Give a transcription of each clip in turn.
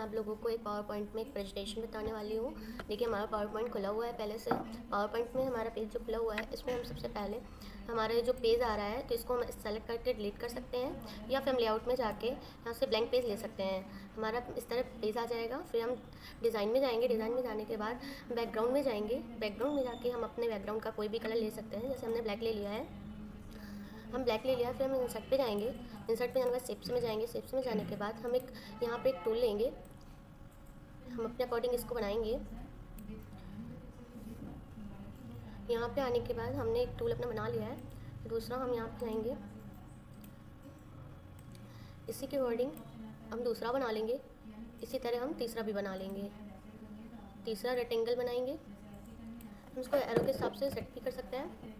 आप लोगों को एक पावर पॉइंट में एक प्रेजेंटेशन बताने वाली हूँ। देखिए हमारा पावर पॉइंट खुला हुआ है पहले से। पावर पॉइंट में हमारा पेज जो खुला हुआ है इसमें हम सबसे पहले हमारे जो पेज आ रहा है तो इसको हम सेलेक्ट करके डिलीट कर सकते हैं, या फिर हम लेआउट में जाके यहाँ से ब्लैंक पेज ले सकते हैं। हमारा इस तरह पेज आ जाएगा। फिर हम डिज़ाइन में जाएंगे। डिज़ाइन में जाने के बाद बैकग्राउंड में जाएंगे। बैकग्राउंड में जाके हम अपने बैकग्राउंड का कोई भी कलर ले सकते हैं। जैसे हमने ब्लैक ले लिया है, हम ब्लैक ले लिया। फिर हम इंसर्ट पे जाएंगे। इंसर्ट पे जाने के बाद शेप्स में जाएंगे। शेप्स में जाने के बाद हम एक यहाँ पे एक टूल लेंगे। हम अपने अकॉर्डिंग इसको बनाएंगे। यहाँ पे आने के बाद हमने एक टूल अपना बना लिया है। दूसरा हम यहाँ पे जाएंगे, इसी के अकॉर्डिंग हम दूसरा बना लेंगे। इसी तरह हम तीसरा भी बना लेंगे। तीसरा रेक्टेंगल बनाएंगे। हम इसको एरो के हिसाब से सेट भी कर सकते हैं।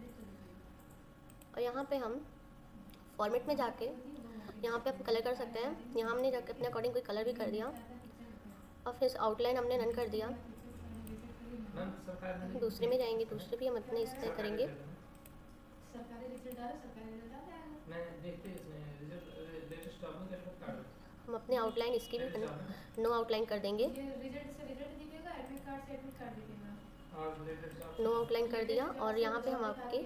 और यहाँ पे हम फॉर्मेट में जाके यहाँ पे हम कलर कर सकते हैं। यहाँ हमने जाके अपने अकॉर्डिंग कोई कलर भी कर दिया और फिर आउटलाइन हमने रन कर दिया। दूसरे में जाएंगे, दूसरे भी हम अपने इस तरह करेंगे। हम अपने आउटलाइन इसकी भी नो आउटलाइन कर देंगे। नो आउटलाइन कर दिया और यहाँ पे हम आपके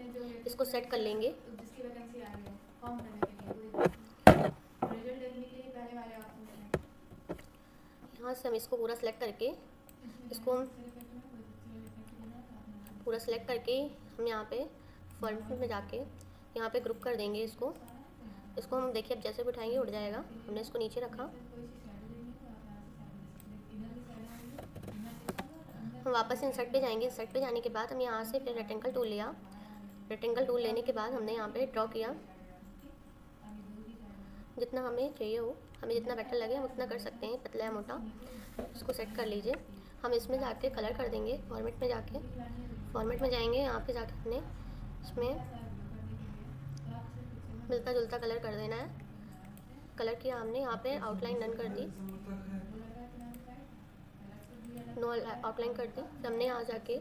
इसको सेट कर लेंगे। यहाँ से हम इसको पूरा सेलेक्ट करके इसको हम पूरा सेलेक्ट करके हम यहाँ पे फॉर्मेट में जाके यहाँ पे ग्रुप कर देंगे। इसको हम देखिए अब जैसे भी उठाएंगे उड़ जाएगा। हमने इसको नीचे रखा। हम वापस इंसर्ट पे जाएंगे। इंसर्ट पे जाने के बाद हम यहाँ से फिर रेक्टेंगल टूल लिया। रेक्टेंगल टूल लेने के बाद हमने यहाँ पे ड्रॉ किया। जितना हमें चाहिए हो, हमें जितना बेटर लगे हम उतना कर सकते हैं, पतला या मोटा। इसको सेट कर लीजिए। हम इसमें जाके कलर कर देंगे। फॉर्मेट में जाके फॉर्मेट में जाएंगे। यहाँ पे जाके हमने इसमें मिलता जुलता कलर कर देना है। कलर किया हमने, यहाँ पे आउटलाइन रन कर दी, नो आउटलाइन कर दी। फिर हमने यहाँ जाके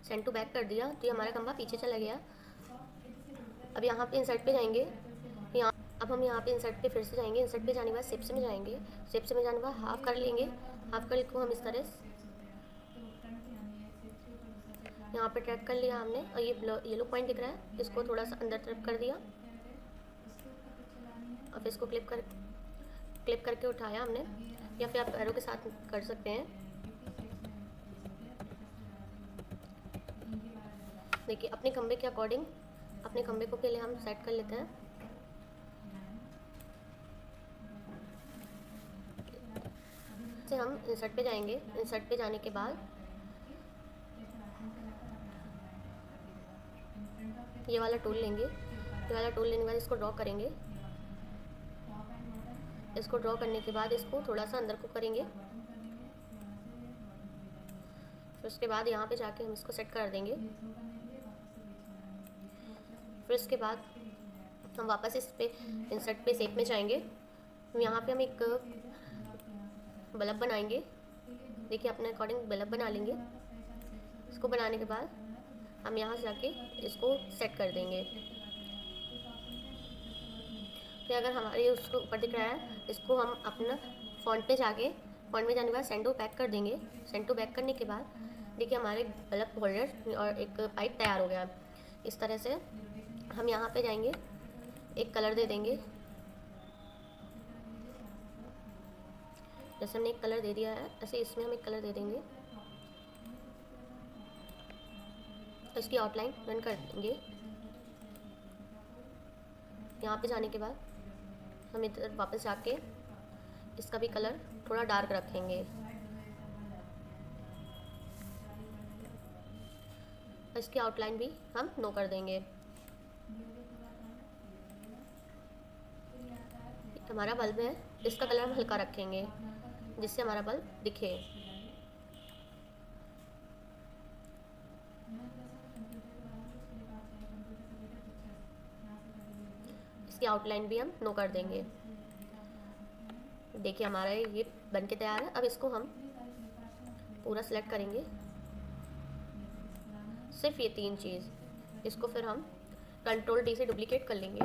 सेंड टू बैक कर दिया तो ये हमारा खंभा पीछे चला गया। अब यहाँ पे इंसर्ट पे जाएंगे। अब हम यहाँ पे इंसर्ट पे फिर से जाएंगे। इंसर्ट पे जाने के बाद शेप्स में जाएंगे। शेप्स में जाने के बाद हाफ कर लेंगे। हाफ कर को हम इस तरह यहाँ पे ट्रैक कर लिया हमने। और ये येलो पॉइंट दिख रहा है, इसको थोड़ा सा अंदर तरफ कर दिया और फिर इसको क्लिप करके उठाया हमने, या फिर आप एरो के साथ कर सकते हैं। देखिए अपने खंबे के अकॉर्डिंग अपने खंबे को पहले हम सेट कर लेते हैं। से हम इंसर्ट पे जाएंगे। इंसर्ट पे जाने के बाद ये वाला टूल लेंगे। ये वाला टूल लेने के बाद इसको ड्रॉ करेंगे। इसको ड्रॉ करने के बाद इसको थोड़ा सा अंदर को करेंगे। फिर उसके बाद यहाँ पे जाके हम इसको सेट कर देंगे। फिर उसके बाद हम वापस इस पे इंसर्ट पे शेप में जाएंगे। यहाँ पे हम एक बल्ब बनाएंगे। देखिए अपने अकॉर्डिंग बल्ब बना लेंगे। इसको बनाने के बाद हम यहाँ से जाके इसको सेट कर देंगे। फिर अगर हमारे उसको ऊपर दिख रहा है, इसको हम अपना फॉन्ट पे जाके फॉन्ट में जाने के बाद सेंड टू बैक कर देंगे। सेंड टू बैक करने के बाद देखिए हमारे बल्ब होल्डर और एक पाइप तैयार हो गया। इस तरह से हम यहाँ पे जाएंगे, एक कलर दे देंगे। जैसे हमने एक कलर दे दिया है ऐसे इसमें हम एक कलर दे देंगे। इसकी आउटलाइन रन कर देंगे। यहाँ पे जाने के बाद हम इधर वापस जाके इसका भी कलर थोड़ा डार्क रखेंगे। इसकी आउटलाइन भी हम नो कर देंगे। हमारा बल्ब है, इसका कलर हम हल्का रखेंगे जिससे हमारा बल्ब दिखे। इसकी आउटलाइन भी हम नो कर देंगे। देखिए हमारा ये बन के तैयार है। अब इसको हम पूरा सेलेक्ट करेंगे, सिर्फ ये 3 चीज़। इसको फिर हम कंट्रोल D से डुप्लीकेट कर लेंगे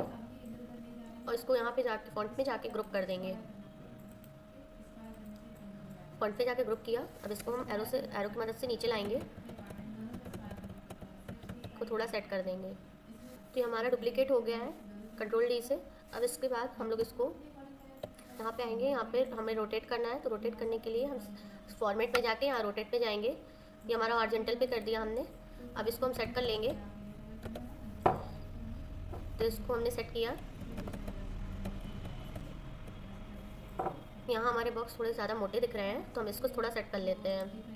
और इसको यहाँ पे जाके फॉन्ट में जाके ग्रुप कर देंगे। फॉन्ट पे जाके ग्रुप किया। अब इसको हम एरो की मदद से नीचे लाएंगे, को थोड़ा सेट कर देंगे। तो ये हमारा डुप्लीकेट हो गया है कंट्रोल डी से। अब इसके बाद हम लोग इसको यहाँ पे आएंगे, यहाँ पे हमें रोटेट करना है। तो रोटेट करने के लिए हम फॉर्मेट में जाके यहाँ रोटेट पे जाएंगे। ये हमारा हॉरिजॉन्टल पे कर दिया हमने। अब इसको हम सेट कर लेंगे। तो इसको हमने सेट किया। यहाँ हमारे बॉक्स थोड़े ज़्यादा मोटे दिख रहे हैं, तो हम इसको थोड़ा सेट कर लेते हैं।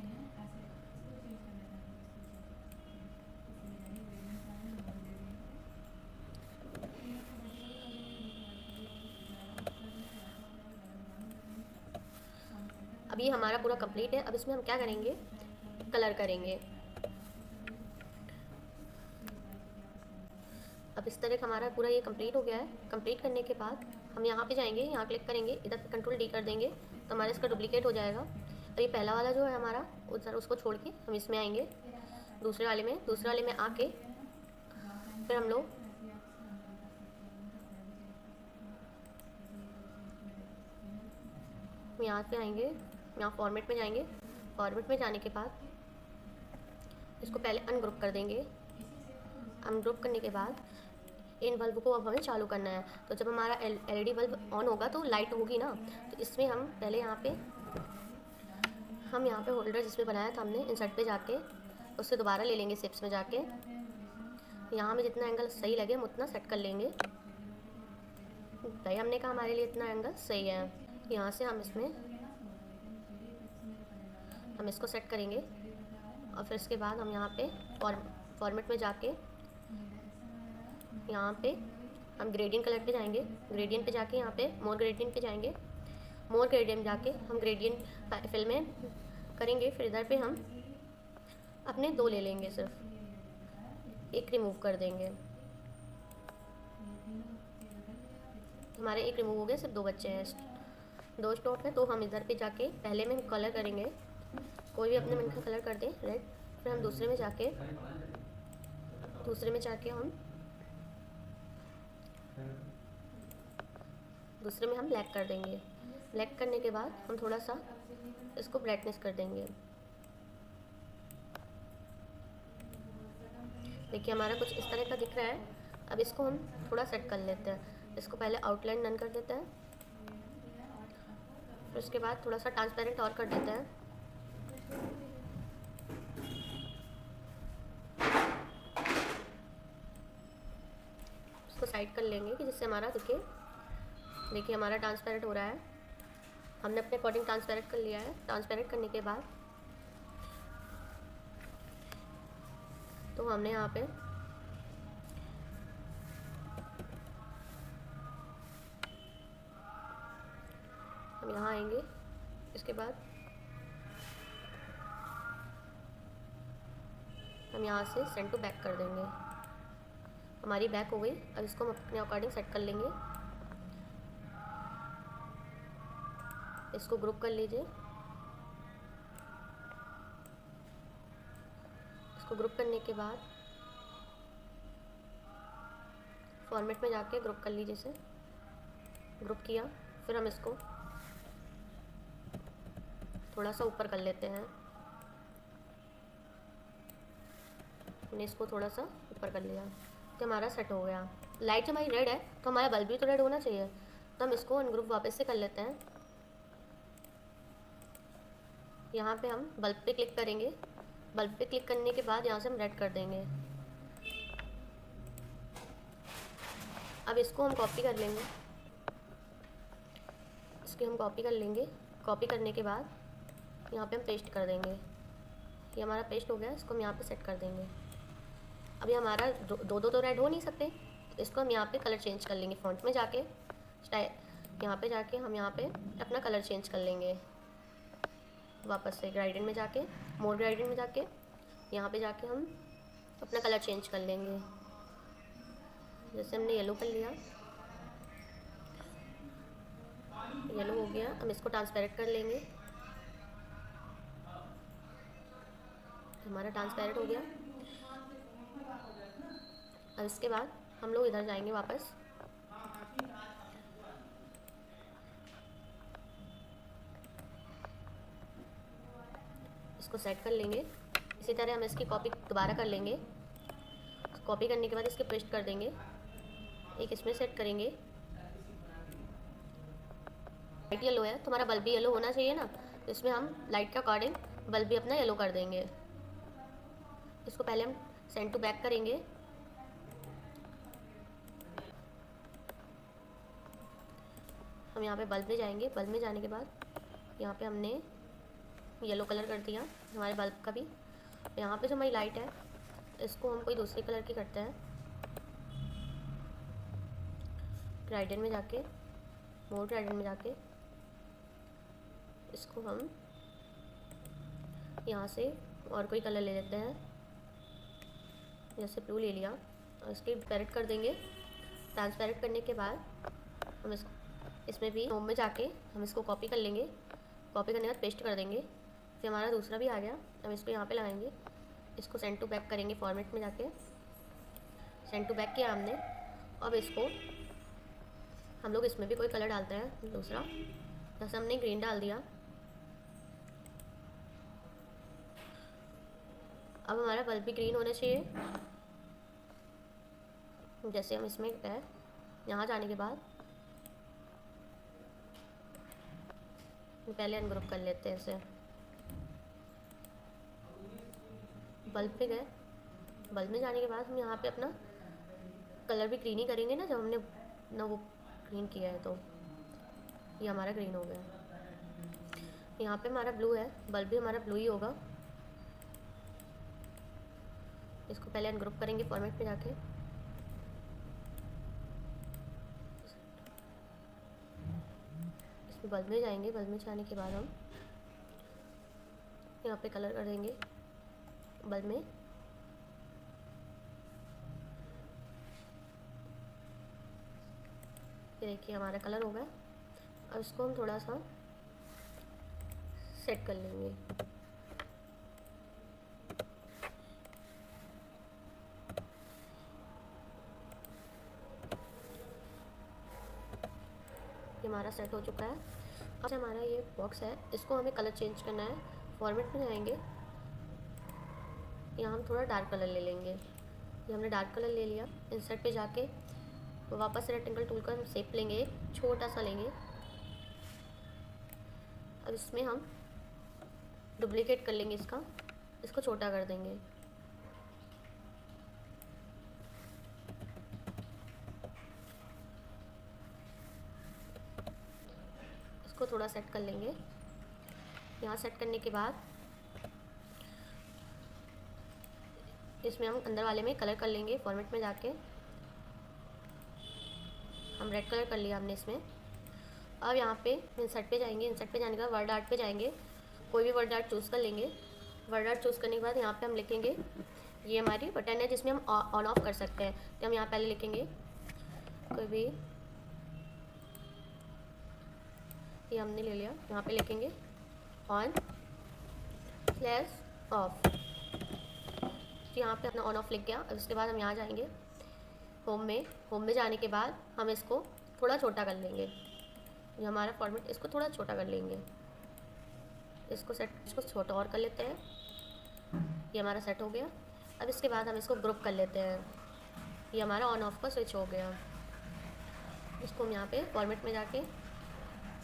अब ये हमारा पूरा कंप्लीट है। अब इसमें हम क्या करेंगे, कलर करेंगे। अब इस तरह हमारा पूरा ये कंप्लीट हो गया है। कंप्लीट करने के बाद हम यहाँ पे जाएंगे, यहाँ क्लिक करेंगे, इधर पे कंट्रोल डी कर देंगे तो हमारा इसका डुप्लीकेट हो जाएगा। और ये पहला वाला जो है हमारा उधर, उसको छोड़ के हम इसमें आएंगे दूसरे वाले में आके फिर हम लोग यहाँ पे आएंगे, यहाँ फॉर्मेट में जाएंगे। फॉर्मेट में जाने के बाद इसको पहले अनग्रुप कर देंगे। अनग्रुप करने के बाद इन बल्ब को अब हमें चालू करना है। तो जब हमारा एलईडी बल्ब ऑन होगा तो लाइट होगी ना, तो इसमें हम पहले यहाँ पे होल्डर जिसमें बनाया था हमने, इंसर्ट पे जाके उससे दोबारा ले लेंगे शेप्स में जाके। यहाँ में जितना एंगल सही लगे हम उतना सेट कर लेंगे। भाई हमने कहा हमारे लिए इतना एंगल सही है। यहाँ से हम इसको सेट करेंगे। और फिर इसके बाद हम यहाँ पे फॉर्मेट में जाके यहाँ पे हम ग्रेडियंट कलर पे जाएंगे। ग्रेडियंट पे जाके यहाँ पे मोर ग्रेडियंट पे जाएंगे। मोर ग्रेडियंट जाके हम ग्रेडियंट फिल में करेंगे। फिर इधर पे हम अपने 2 ले लेंगे, सिर्फ एक रिमूव कर देंगे। हमारे एक रिमूव हो गए, सिर्फ 2 बच्चे हैं, 2 स्टॉप है। तो हम इधर पे जाके पहले में कलर करेंगे, कोई भी अपने मन का कलर कर दें रेड। फिर हम दूसरे में जाके हम ब्लैक कर देंगे। ब्लैक करने के बाद हम थोड़ा सा इसको ब्राइटनेस कर देंगे। देखिए हमारा कुछ इस तरह का दिख रहा है। अब इसको हम थोड़ा सेट कर लेते हैं। इसको पहले आउटलाइन डन कर देते हैं, फिर उसके बाद थोड़ा सा ट्रांसपेरेंट और कर देते हैं। इसको साइड कर लेंगे कि जिससे हमारा देखिए हमारा ट्रांसपेरेंट हो रहा है। हमने अपने अकॉर्डिंग ट्रांसपेरेंट कर लिया है। ट्रांसपेरेंट करने के बाद तो हमने यहाँ पे हम यहाँ आएंगे। इसके बाद हम यहाँ से सेंड टू बैक कर देंगे। हमारी बैक हो गई। अब इसको हम अपने अकॉर्डिंग सेट कर लेंगे। इसको ग्रुप कर लीजिए। इसको ग्रुप करने के बाद फॉर्मेट में जाके ग्रुप कर लीजिए। इसे ग्रुप किया, फिर हम इसको थोड़ा सा ऊपर कर लेते हैं। हमने इसको थोड़ा सा ऊपर कर लिया तो हमारा सेट हो गया। लाइट जब हमारी रेड है तो हमारा बल्ब भी तो रेड होना चाहिए। तो हम इसको अनग्रुप वापस से कर लेते हैं। यहाँ पे हम बल्ब पे क्लिक करेंगे। बल्ब पे क्लिक करने के बाद यहाँ से हम रेड कर देंगे। अब इसको हम कॉपी कर लेंगे। इसकी हम कॉपी कर लेंगे। कॉपी करने के बाद यहाँ पे हम पेस्ट कर देंगे। ये हमारा पेस्ट हो गया। इसको हम यहाँ पे सेट कर देंगे। अभी हमारा दो तो रेड हो नहीं सकते, तो इसको हम यहाँ पे कलर चेंज कर लेंगे। फॉन्ट में जाके यहाँ पे जाके हम यहाँ पे अपना कलर चेंज कर लेंगे। वापस से ग्रेडियंट में जाके मोर ग्रेडियंट में जाके यहाँ पे जाके हम अपना कलर चेंज कर लेंगे। जैसे हमने येलो कर लिया, येलो हो गया। हम इसको ट्रांसपेरेंट कर लेंगे। हमारा ट्रांसपेरेंट हो गया। अब इसके बाद हम लोग इधर जाएंगे वापस। इसको सेट कर लेंगे। इसी तरह हम इसकी कॉपी दोबारा कर लेंगे। कॉपी करने के बाद इसके पेस्ट कर देंगे, एक इसमें सेट करेंगे। लाइट येलो है, तुम्हारा बल्ब भी येलो होना चाहिए ना, तो इसमें हम लाइट के अकॉर्डिंग बल्ब भी अपना येलो कर देंगे। इसको पहले हम सेंड टू बैक करेंगे। हम यहाँ पे बल्ब में जाएंगे। बल्ब में जाने के बाद यहाँ पे हमने येलो कलर कर दिया हमारे बल्ब का भी। यहाँ पे जो हमारी लाइट है इसको हम कोई दूसरे कलर की करते हैं। ग्राइडेंट में जाके, मोर ग्राइडेंट में जाके इसको हम यहाँ से और कोई कलर ले लेते हैं, जैसे ब्लू ले लिया, और इसकी ट्रांसपेरेंट कर देंगे। ट्रांसपेरेंट करने के बाद हम इसमें भी होम में जाके हम इसको कॉपी कर लेंगे। कॉपी करने के बाद पेस्ट कर देंगे। फिर हमारा दूसरा भी आ गया। अब इसको यहाँ पे लगाएंगे, इसको सेंड टू बैक करेंगे। फॉर्मेट में जाके सेंड टू बैक किया हमने। अब इसको हम लोग इसमें भी कोई कलर डालते हैं दूसरा, जैसे हमने ग्रीन डाल दिया। अब हमारा बल्ब भी ग्रीन होना चाहिए। जैसे हम इसमें है, यहाँ जाने के बाद पहले अनग्रुप कर लेते हैं इसे। बल्ब पे गए, बल्ब में जाने के बाद हम यहाँ पे अपना कलर भी ग्रीन ही करेंगे ना, जब हमने ना वो ग्रीन किया है, तो ये हमारा ग्रीन हो गया। यहाँ पे हमारा ब्लू है, बल्ब भी हमारा ब्लू ही होगा। इसको पहले अनग्रुप करेंगे फॉर्मेट पे जाके। इसमें बल्ब में जाएंगे। बल्ब में जाने के बाद हम यहाँ पे कलर कर देंगे बल्ब में। ये देखिए हमारा कलर हो गया। अब इसको हम थोड़ा सा सेट कर लेंगे। हमारा सेट हो चुका है। अब हमारा ये बॉक्स है, इसको हमें कलर चेंज करना है। फॉर्मेट में जाएंगे, यहाँ हम थोड़ा डार्क कलर ले लेंगे। ये हमने डार्क कलर ले लिया। इंसर्ट पे जाके वापस से रेक्टेंगल टूल का हम शेप लेंगे, एक छोटा सा लेंगे। अब इसमें हम डुप्लीकेट कर लेंगे इसको छोटा कर देंगे। इसको थोड़ा सेट कर लेंगे। यहाँ सेट करने के बाद इसमें हम अंदर वाले में कलर कर लेंगे। फॉर्मेट में जाके हम रेड कलर कर लिया हमने इसमें। अब यहाँ पे इंसर्ट पे जाएंगे। इंसर्ट पे जाने के बाद वर्ड आर्ट पे जाएंगे। कोई भी वर्ड आर्ट चूज़ कर लेंगे। वर्ड आर्ट चूज़ करने के बाद यहाँ पे हम लिखेंगे, ये हमारी बटन है जिसमें हम ऑन ऑफ कर सकते हैं, तो हम यहाँ पहले लिखेंगे कोई भी, ये हमने ले लिया। यहाँ पे लिखेंगे ऑन स्लैश ऑफ। यहाँ पे अपना ऑन ऑफ लिख गया। अब उसके बाद हम यहाँ जाएंगे होम में जाने के बाद हम इसको थोड़ा छोटा कर लेंगे। ये हमारा फॉर्मेट, इसको थोड़ा छोटा कर लेंगे। इसको छोटा और कर लेते हैं। ये हमारा सेट हो गया। अब इसके बाद हम इसको ग्रुप कर लेते हैं। ये हमारा ऑन ऑफ का स्विच हो गया। इसको हम यहाँ पे फॉर्मेट में जाके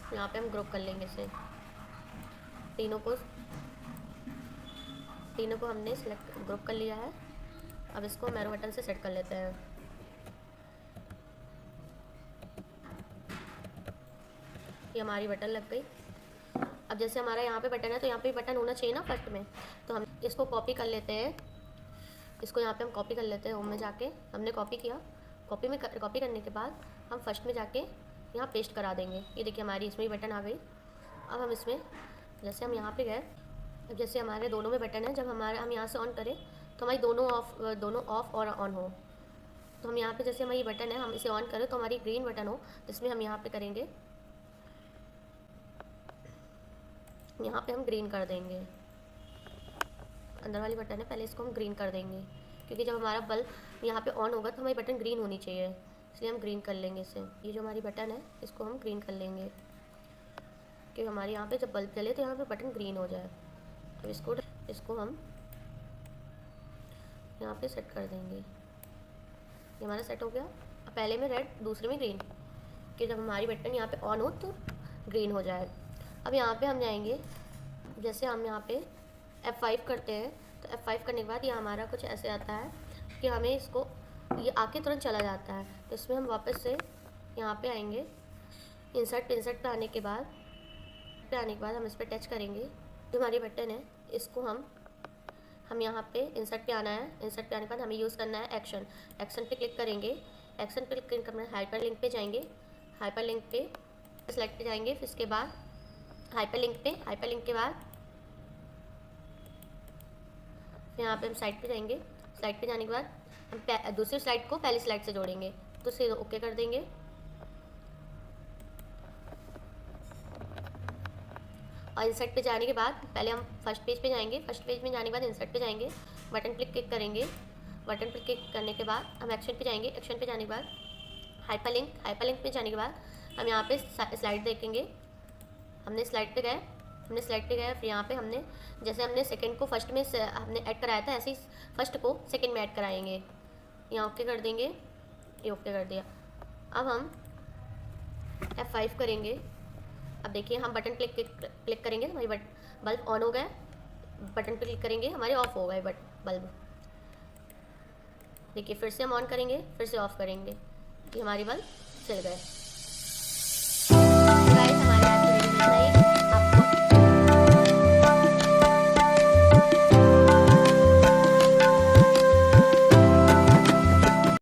यहाँ पे हम ग्रुप कर लेंगे इसे। तीनों को हमने सिलेक्ट ग्रुप कर लिया है। अब इसको मैरो बटन से सेट कर लेते हैं। ये हमारी बटन लग गई। अब जैसे हमारा यहाँ पे बटन है, तो यहाँ पे बटन होना चाहिए ना फर्स्ट में, तो हम इसको कॉपी कर लेते हैं। इसको यहाँ पे हम कॉपी कर लेते हैं। होम में जाके हमने कॉपी किया। कॉपी करने के बाद हम फर्स्ट में जाके यहाँ पेस्ट करा देंगे। ये देखिए हमारी इसमें ही बटन आ गई। अब हम इसमें जैसे हम यहाँ पे गए, अब जैसे हमारे दोनों में बटन है, जब हम यहाँ से ऑन करें तो हमारी दोनों ऑफ और ऑन हो। तो हम यहाँ पे जैसे हमारी बटन है, हम इसे ऑन करें तो हमारी ग्रीन बटन हो, जिसमें हम यहाँ पे करेंगे, यहाँ पे हम ग्रीन कर देंगे। अंदर वाली बटन है, पहले इसको हम ग्रीन कर देंगे, क्योंकि जब हमारा बल्ब यहाँ पे ऑन होगा तो हमारी बटन ग्रीन होनी चाहिए, इसलिए हम ग्रीन कर लेंगे इसे। ये जो हमारी बटन है इसको हम ग्रीन कर लेंगे, क्योंकि हमारे यहाँ पे जब बल्ब जले तो यहाँ पे बटन ग्रीन हो जाए। तो इसको इसको हम यहाँ पे सेट कर देंगे। ये हमारा सेट हो गया। अब पहले में रेड, दूसरे में ग्रीन, कि जब हमारी बटन यहाँ पे ऑन हो तो ग्रीन हो जाए। अब यहाँ पे हम जाएंगे, जैसे हम यहाँ पे F5 करते हैं तो F5 करने के बाद ये हमारा कुछ ऐसे आता है कि हमें इसको ये आके तुरंत चला जाता है। तो इसमें हम वापस से यहाँ पे आएंगे, इंसर्ट पे आने के बाद हम इस पर टच करेंगे। जो हमारी बटन है इसको हम यहाँ पे इंसर्ट पे आना है। इंसर्ट पे आने के बाद हमें यूज़ करना है एक्शन पे क्लिक करेंगे। एक्शन पे क्लिक करना है, हाइपर लिंक पे जाएंगे, हाइपर लिंक पे सेलेक्ट पे जाएंगे, फिर इसके बाद हाइपर लिंक के बाद यहाँ पे हम साइड पे जाएंगे। साइड पे जाने के बाद हम दूसरी स्लाइड को पहली स्लाइड से जोड़ेंगे, तो इसे ओके कर देंगे। और इंसर्ट पे जाने के बाद पहले हम फर्स्ट पेज पे जाएंगे। फर्स्ट पेज में जाने के बाद इंसर्ट पे जाएंगे, बटन पे क्लिक करेंगे। बटन पे क्लिक करने के बाद हम एक्शन पे जाएंगे। एक्शन पे जाने के बाद हाइपर लिंक पे जाने के बाद हम यहाँ पे स्लाइड देखेंगे। हमने स्लाइड पे गए, फिर यहाँ पे हमने जैसे हमने सेकंड को फर्स्ट में हमने ऐड कराया था, ऐसे ही फर्स्ट को सेकंड में ऐड कराएंगे। यहाँ ओके कर देंगे, ये ओके कर दिया। अब हम F5 करेंगे। अब देखिए हम बटन क्लिक करेंगे, हमारी बल्ब ऑन हो गया। बटन पे क्लिक करेंगे, हमारे ऑफ हो गए बल्ब। देखिए फिर से हम ऑन करेंगे, फिर से ऑफ करेंगे, कि हमारी बल्ब चल गए।